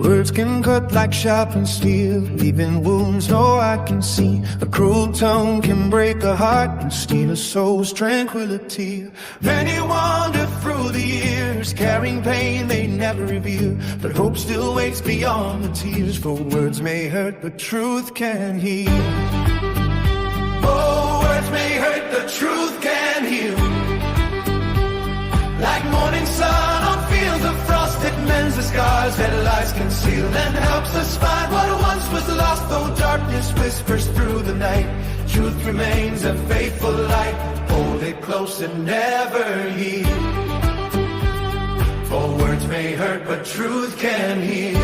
Words can cut like sharpened steel, leaving wounds no eye can see. A cruel tongue can break a heart and steal a soul's tranquility. Many wander through the years, carrying pain they never reveal, but hope still waits beyond the tears. For words may hurt, but truth can heal. Oh, words may hurt, the truth can heal. Like morning sun on fields of frost, it mends the scars that lies conceal, and helps us find what once was lost. Though darkness whispers through the night, truth remains a faithful light. Hold it close and never heed. For words may hurt, but truth can heal.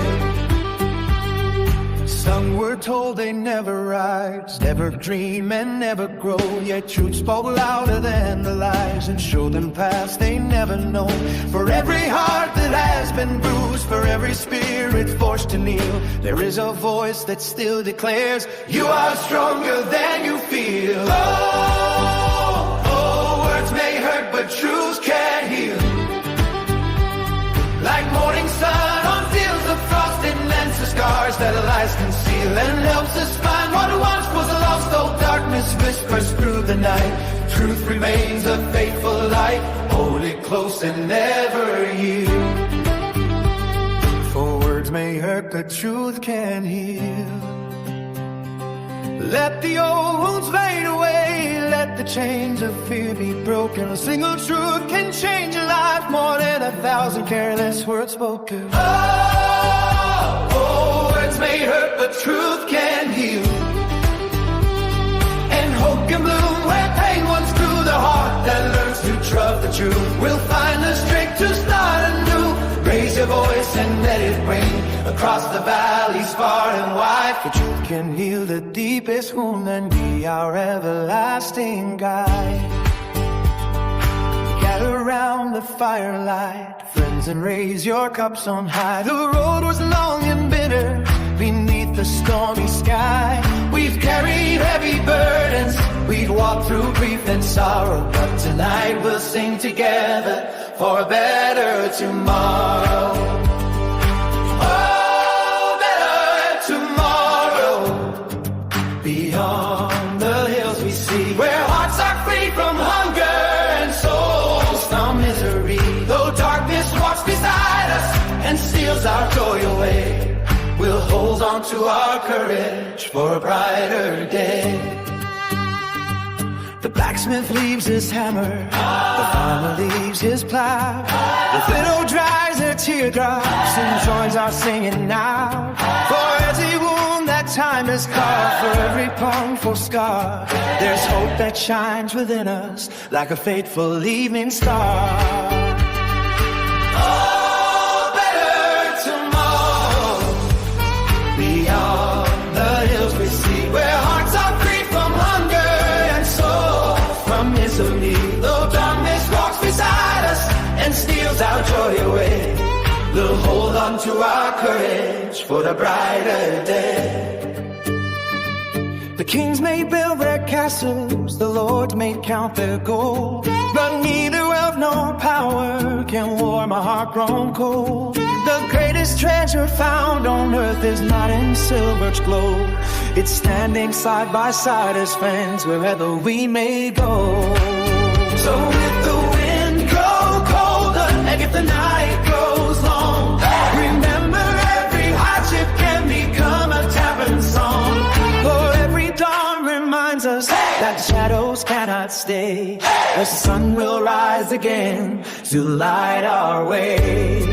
Some were told they never rise, never dream and never grow, yet truth spoke louder than the lies, and showed them paths they never know. For every heart that has been bruised, for every spirit forced to kneel, there is a voice that still declares, you are stronger than you feel. Oh, oh, words may hurt, but truth can heal. Like morning sun on fields of frost, it mends the scars that lies conceal, and helps us find what once was lost. Though darkness whispers through the night, truth remains a faithful light. Hold it close and never yield. For words may hurt, but truth can heal. Let the old wounds fade away, let the chains of fear be broken. A single truth can change a life, more than 1,000 careless words spoken. Oh, oh, words may hurt, but truth can heal. And hope can bloom where pain once grew. The heart that learns to trust the truth will find the strength to start anew. Raise your voice and let it ring across the valleys far and wide. For truth can heal the deepest wound and be our everlasting guide. Gather around the firelight, friends, and raise your cups on high. The road was long and bitter beneath the stormy sky. We've carried heavy burdens, we've walked through grief and sorrow, but tonight we'll sing together for a better tomorrow. Oh, better tomorrow. Beyond the hills we see, where hearts are free from hunger and souls from misery. Though darkness walks beside us and steals our joy away, we'll hold on to our courage for a brighter day. The blacksmith leaves his hammer, the farmer leaves his plow. The widow dries her teardrops and joins our singing now. For every wound that time has carved, for every painful scar, there's hope that shines within us like a faithful evening star. Oh, better tomorrow. Beyond the hills we see, where hearts are free from hunger and soul from misery. Though darkness walks beside us and steals our joy away, we'll hold on to our courage for the brighter day. The kings may build their castles, the lords may count their gold, but neither wealth nor power can warm a heart grown cold. The greatest treasure found on earth is not in silver's glow, it's standing side by side as friends wherever we may go. So if the wind grows colder and if the night grows long, remember every hardship can become a tavern song. For every dawn reminds us that shadows cannot stay. The sun will rise again to light our way.